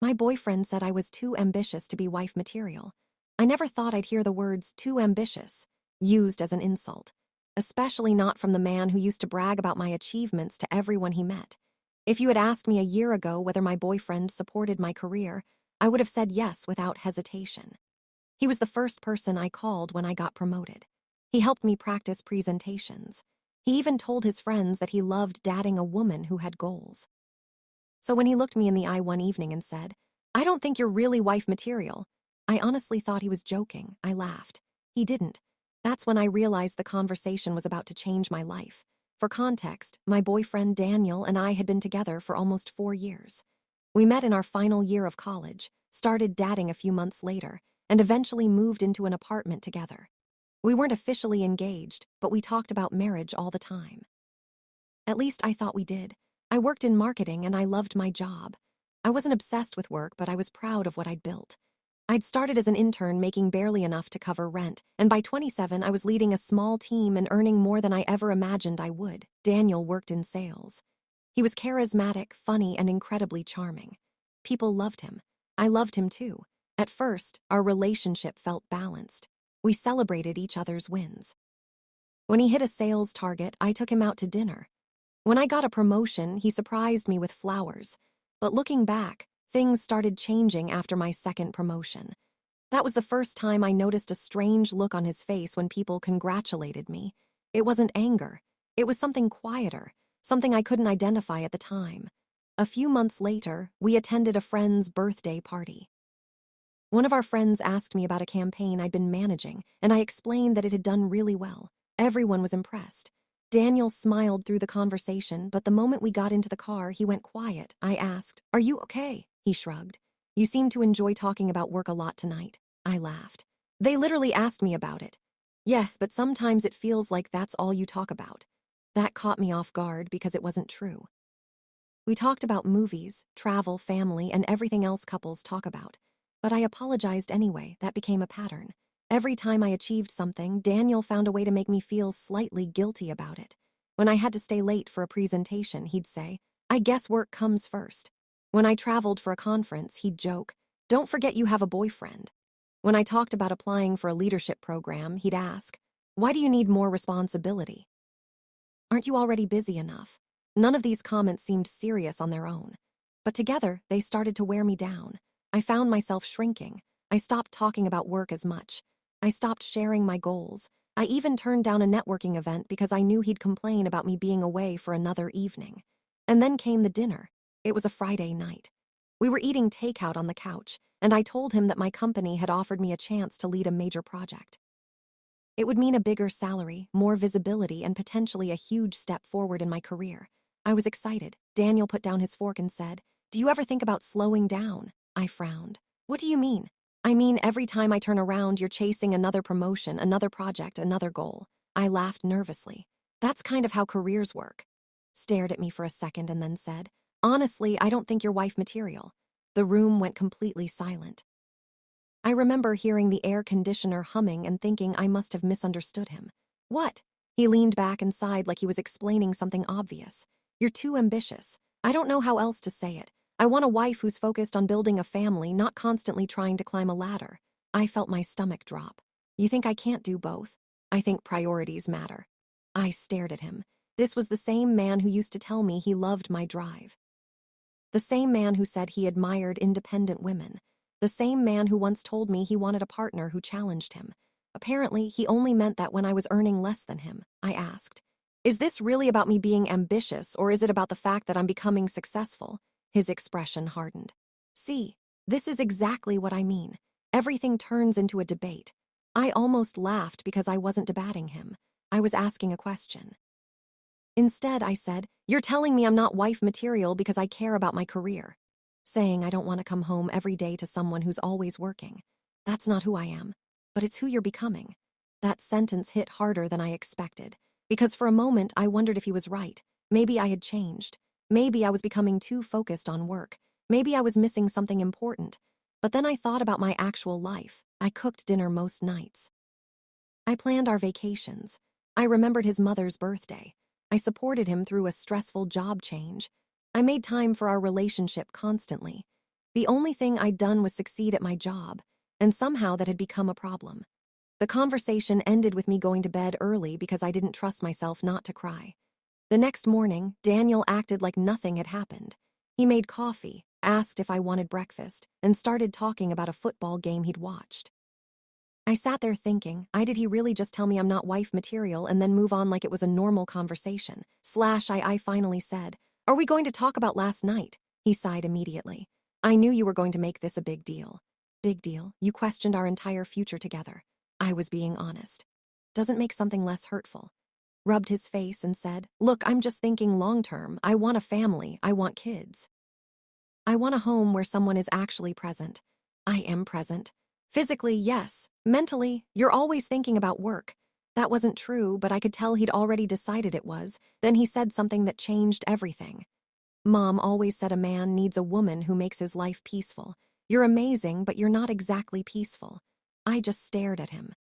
My boyfriend said I was too ambitious to be wife material. I never thought I'd hear the words too ambitious used as an insult, especially not from the man who used to brag about my achievements to everyone he met. If you had asked me a year ago whether my boyfriend supported my career, I would have said yes without hesitation. He was the first person I called when I got promoted. He helped me practice presentations. He even told his friends that he loved dating a woman who had goals. So when he looked me in the eye one evening and said, "I don't think you're really wife material," I honestly thought he was joking. I laughed. He didn't. That's when I realized the conversation was about to change my life. For context, my boyfriend Daniel and I had been together for almost 4 years. We met in our final year of college, started dating a few months later, and eventually moved into an apartment together. We weren't officially engaged, but we talked about marriage all the time. At least I thought we did. I worked in marketing and I loved my job. I wasn't obsessed with work, but I was proud of what I'd built. I'd started as an intern making barely enough to cover rent, and by 27 I was leading a small team and earning more than I ever imagined I would. Daniel worked in sales. He was charismatic, funny, and incredibly charming. People loved him. I loved him too. At first, our relationship felt balanced. We celebrated each other's wins. When he hit a sales target, I took him out to dinner. When I got a promotion, he surprised me with flowers. But looking back, things started changing after my second promotion. That was the first time I noticed a strange look on his face when people congratulated me. It wasn't anger. It was something quieter, something I couldn't identify at the time. A few months later, we attended a friend's birthday party. One of our friends asked me about a campaign I'd been managing, and I explained that it had done really well. Everyone was impressed. Daniel smiled through the conversation, but the moment we got into the car, he went quiet. I asked, "Are you okay?" He shrugged. "You seem to enjoy talking about work a lot tonight." I laughed. "They literally asked me about it." "Yeah, but sometimes it feels like that's all you talk about." That caught me off guard because it wasn't true. We talked about movies, travel, family, and everything else couples talk about. But I apologized anyway. That became a pattern. Every time I achieved something, Daniel found a way to make me feel slightly guilty about it. When I had to stay late for a presentation, he'd say, "I guess work comes first." When I traveled for a conference, he'd joke, "Don't forget you have a boyfriend." When I talked about applying for a leadership program, he'd ask, "Why do you need more responsibility? Aren't you already busy enough?" None of these comments seemed serious on their own. But together, they started to wear me down. I found myself shrinking. I stopped talking about work as much. I stopped sharing my goals. I even turned down a networking event because I knew he'd complain about me being away for another evening. And then came the dinner. It was a Friday night. We were eating takeout on the couch, and I told him that my company had offered me a chance to lead a major project. It would mean a bigger salary, more visibility, and potentially a huge step forward in my career. I was excited. Daniel put down his fork and said, "Do you ever think about slowing down?" I frowned. "What do you mean?" "I mean, every time I turn around, you're chasing another promotion, another project, another goal." I laughed nervously. "That's kind of how careers work." Stared at me for a second and then said, "Honestly, I don't think you're wife material." The room went completely silent. I remember hearing the air conditioner humming and thinking I must have misunderstood him. "What?" He leaned back and sighed like he was explaining something obvious. "You're too ambitious. I don't know how else to say it. I want a wife who's focused on building a family, not constantly trying to climb a ladder." I felt my stomach drop. "You think I can't do both?" "I think priorities matter." I stared at him. This was the same man who used to tell me he loved my drive. The same man who said he admired independent women. The same man who once told me he wanted a partner who challenged him. Apparently, he only meant that when I was earning less than him. I asked, "Is this really about me being ambitious, or is it about the fact that I'm becoming successful?" His expression hardened. "See, this is exactly what I mean. Everything turns into a debate." I almost laughed because I wasn't debating him. I was asking a question. Instead, I said, "You're telling me I'm not wife material because I care about my career." Saying I don't want to come home every day to someone who's always working. That's not who I am, but it's who you're becoming. That sentence hit harder than I expected, because for a moment I wondered if he was right. Maybe I had changed. Maybe I was becoming too focused on work. Maybe I was missing something important. But then I thought about my actual life. I cooked dinner most nights. I planned our vacations. I remembered his mother's birthday. I supported him through a stressful job change. I made time for our relationship constantly. The only thing I'd done was succeed at my job, and somehow that had become a problem. The conversation ended with me going to bed early because I didn't trust myself not to cry. The next morning, Daniel acted like nothing had happened. He made coffee, asked if I wanted breakfast, and started talking about a football game he'd watched. I sat there thinking, did he really just tell me I'm not wife material and then move on like it was a normal conversation? I finally said, "Are we going to talk about last night?" He sighed immediately. "I knew you were going to make this a big deal." "Big deal? You questioned our entire future together." I was being honest. "Doesn't make something less hurtful." Rubbed his face and said, "Look, I'm just thinking long term. I want a family. I want kids. I want a home where someone is actually present." I am present. Physically, yes. Mentally, you're always thinking about work. That wasn't true, but I could tell he'd already decided it was. Then he said something that changed everything. "Mom always said a man needs a woman who makes his life peaceful. You're amazing, but you're not exactly peaceful." I just stared at him.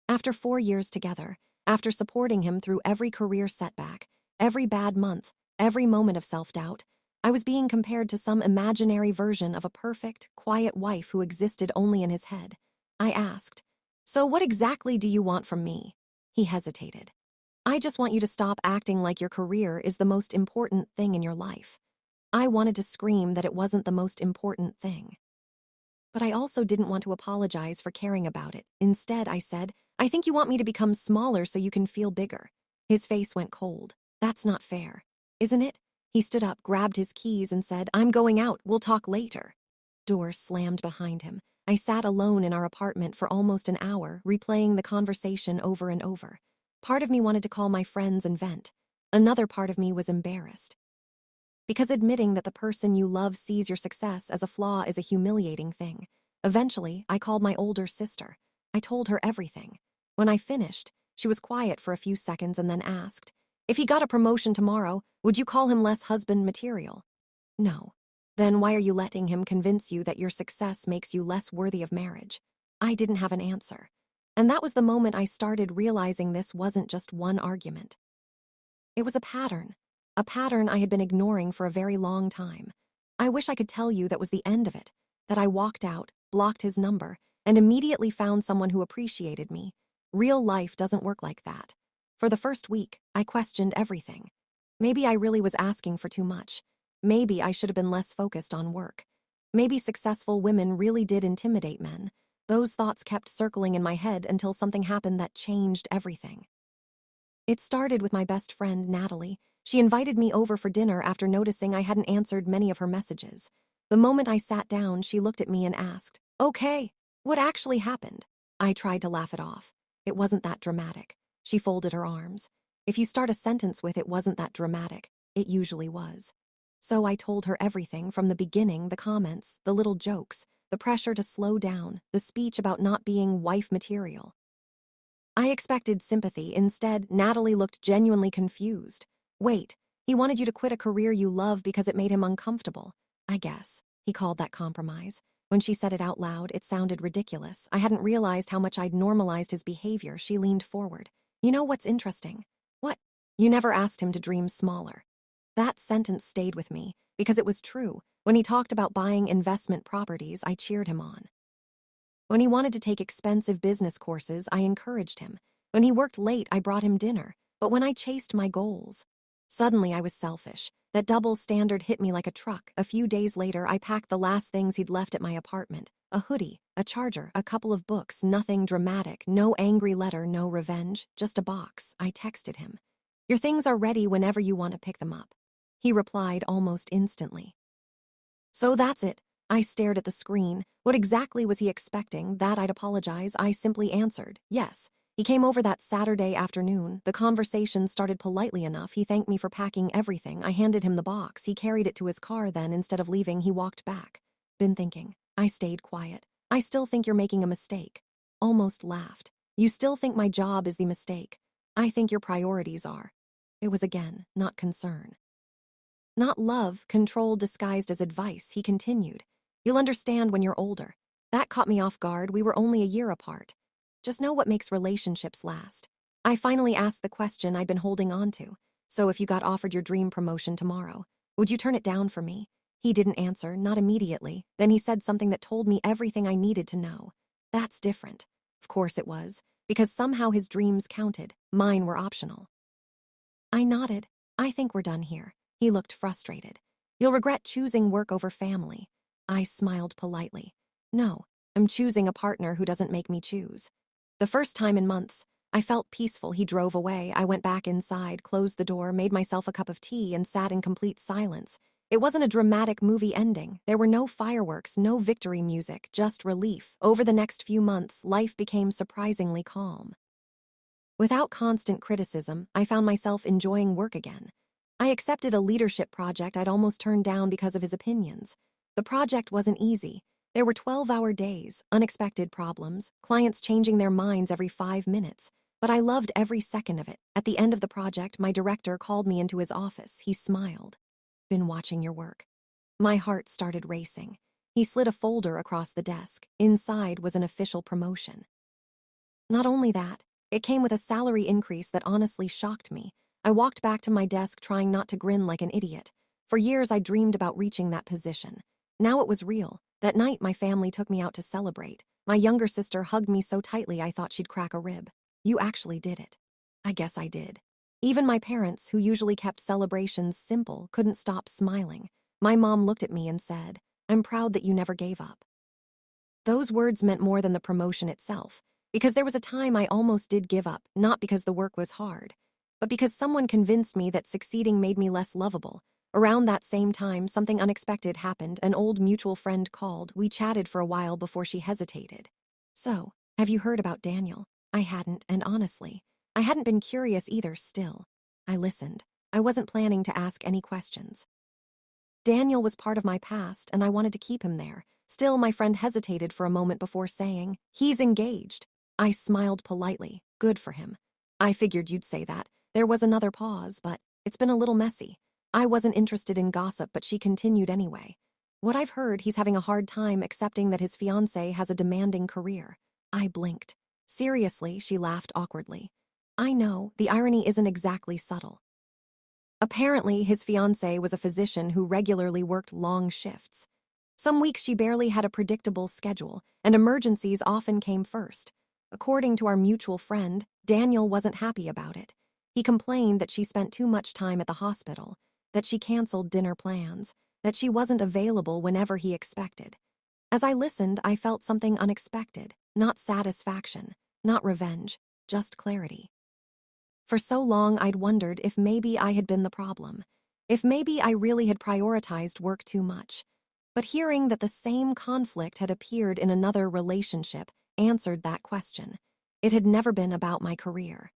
After 4 years together, after supporting him through every career setback, every bad month, every moment of self-doubt, I was being compared to some imaginary version of a perfect, quiet wife who existed only in his head. I asked, "So what exactly do you want from me?" He hesitated. "I just want you to stop acting like your career is the most important thing in your life." I wanted to scream that it wasn't the most important thing. But I also didn't want to apologize for caring about it. Instead, I said, "I think you want me to become smaller so you can feel bigger." His face went cold. "That's not fair. Isn't it?" He stood up, grabbed his keys, and said, "I'm going out. We'll talk later." Door slammed behind him. I sat alone in our apartment for almost an hour, replaying the conversation over and over. Part of me wanted to call my friends and vent. Another part of me was embarrassed. Because admitting that the person you love sees your success as a flaw is a humiliating thing. Eventually, I called my older sister. I told her everything. When I finished, she was quiet for a few seconds and then asked, "If he got a promotion tomorrow, would you call him less husband material?" "No." "Then why are you letting him convince you that your success makes you less worthy of marriage?" I didn't have an answer. And that was the moment I started realizing this wasn't just one argument. It was a pattern I had been ignoring for a very long time. I wish I could tell you that was the end of it, that I walked out, blocked his number, and immediately found someone who appreciated me. Real life doesn't work like that. For the first week, I questioned everything. Maybe I really was asking for too much. Maybe I should have been less focused on work. Maybe successful women really did intimidate men. Those thoughts kept circling in my head until something happened that changed everything. It started with my best friend, Natalie. She invited me over for dinner after noticing I hadn't answered many of her messages. The moment I sat down, she looked at me and asked, "Okay, what actually happened?" I tried to laugh it off. "It wasn't that dramatic." She folded her arms. "If you start a sentence with 'it wasn't that dramatic,' it usually was." So I told her everything from the beginning, the comments, the little jokes, the pressure to slow down, the speech about not being wife material. I expected sympathy. Instead, Natalie looked genuinely confused. "Wait, he wanted you to quit a career you love because it made him uncomfortable. I guess he called that compromise." When she said it out loud, it sounded ridiculous. I hadn't realized how much I'd normalized his behavior. She leaned forward. "You know what's interesting?" "What?" "You never asked him to dream smaller." That sentence stayed with me because it was true. When he talked about buying investment properties, I cheered him on. When he wanted to take expensive business courses, I encouraged him. When he worked late, I brought him dinner. But when I chased my goals, suddenly I was selfish. That double standard hit me like a truck. A few days later, I packed the last things he'd left at my apartment. A hoodie, a charger, a couple of books, nothing dramatic, no angry letter, no revenge, just a box. I texted him, "Your things are ready whenever you want to pick them up." He replied almost instantly. "So that's it." I stared at the screen. What exactly was he expecting? That I'd apologize? I simply answered, "Yes." He came over that Saturday afternoon. The conversation started politely enough. He thanked me for packing everything. I handed him the box. He carried it to his car. Then, instead of leaving, he walked back. "Been thinking." I stayed quiet. "I still think you're making a mistake." Almost laughed. "You still think my job is the mistake?" "I think your priorities are." It was again, not concern. "Not love, control disguised as advice," he continued. "You'll understand when you're older." That caught me off guard. We were only a year apart. Just know what makes relationships last. I finally asked the question I'd been holding on to. "So if you got offered your dream promotion tomorrow, would you turn it down for me?" He didn't answer, not immediately. Then he said something that told me everything I needed to know. That's different. Of course it was, because somehow his dreams counted, mine were optional. I nodded. I think we're done here. He looked frustrated. You'll regret choosing work over family. I smiled politely. No, I'm choosing a partner who doesn't make me choose. The first time in months, I felt peaceful. He drove away. I went back inside, closed the door, made myself a cup of tea, and sat in complete silence. It wasn't a dramatic movie ending. There were no fireworks, no victory music, just relief. Over the next few months, life became surprisingly calm. Without constant criticism, I found myself enjoying work again. I accepted a leadership project I'd almost turned down because of his opinions. The project wasn't easy. There were 12-hour days, unexpected problems, clients changing their minds every 5 minutes. But I loved every second of it. At the end of the project, my director called me into his office. He smiled. Been watching your work. My heart started racing. He slid a folder across the desk. Inside was an official promotion. Not only that, it came with a salary increase that honestly shocked me. I walked back to my desk trying not to grin like an idiot. For years, I dreamed about reaching that position. Now it was real. That night, my family took me out to celebrate. My younger sister hugged me so tightly I thought she'd crack a rib. You actually did it. I guess I did. Even my parents, who usually kept celebrations simple, couldn't stop smiling. My mom looked at me and said, "I'm proud that you never gave up." Those words meant more than the promotion itself, because there was a time I almost did give up, not because the work was hard, but because someone convinced me that succeeding made me less lovable. Around that same time, something unexpected happened. An old mutual friend called. We chatted for a while before she hesitated. "So, have you heard about Daniel?" I hadn't, and honestly, I hadn't been curious either still. I listened. I wasn't planning to ask any questions. Daniel was part of my past, and I wanted to keep him there. Still, my friend hesitated for a moment before saying, "He's engaged." I smiled politely. Good for him. I figured you'd say that. There was another pause, but it's been a little messy. I wasn't interested in gossip, but she continued anyway. "What I've heard, he's having a hard time accepting that his fiancée has a demanding career." I blinked. Seriously, she laughed awkwardly. I know, the irony isn't exactly subtle. Apparently, his fiancée was a physician who regularly worked long shifts. Some weeks she barely had a predictable schedule, and emergencies often came first. According to our mutual friend, Daniel wasn't happy about it. He complained that she spent too much time at the hospital, that she canceled dinner plans, that she wasn't available whenever he expected. As I listened, I felt something unexpected, not satisfaction, not revenge, just clarity. For so long, I'd wondered if maybe I had been the problem, if maybe I really had prioritized work too much. But hearing that the same conflict had appeared in another relationship answered that question. It had never been about my career.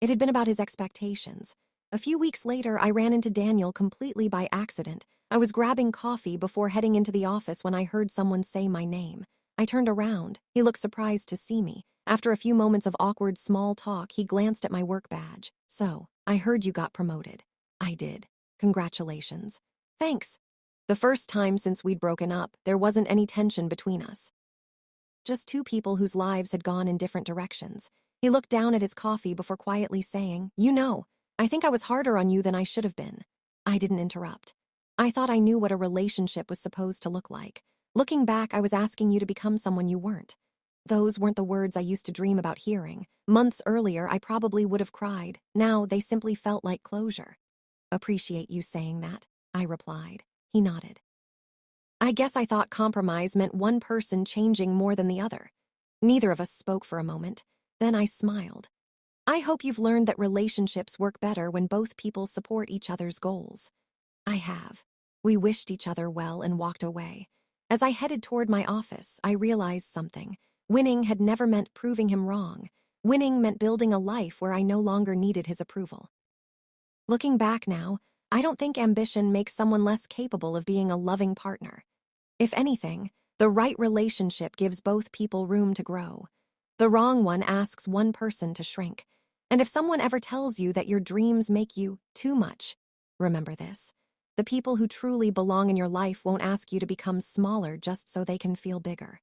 It had been about his expectations. A few weeks later, I ran into Daniel completely by accident. I was grabbing coffee before heading into the office when I heard someone say my name. I turned around. He looked surprised to see me. After a few moments of awkward small talk, he glanced at my work badge. "So, I heard you got promoted." I did. "Congratulations." "Thanks." The first time since we'd broken up, there wasn't any tension between us. Just two people whose lives had gone in different directions. He looked down at his coffee before quietly saying, "You know, I think I was harder on you than I should have been." I didn't interrupt. I thought I knew what a relationship was supposed to look like. Looking back, I was asking you to become someone you weren't. Those weren't the words I used to dream about hearing. Months earlier, I probably would have cried. Now, they simply felt like closure. "Appreciate you saying that," I replied. He nodded. I guess I thought compromise meant one person changing more than the other. Neither of us spoke for a moment. Then I smiled. "I hope you've learned that relationships work better when both people support each other's goals." I have. We wished each other well and walked away. As I headed toward my office, I realized something. Winning had never meant proving him wrong. Winning meant building a life where I no longer needed his approval. Looking back now, I don't think ambition makes someone less capable of being a loving partner. If anything, the right relationship gives both people room to grow. The wrong one asks one person to shrink. And if someone ever tells you that your dreams make you too much, remember this. The people who truly belong in your life won't ask you to become smaller just so they can feel bigger.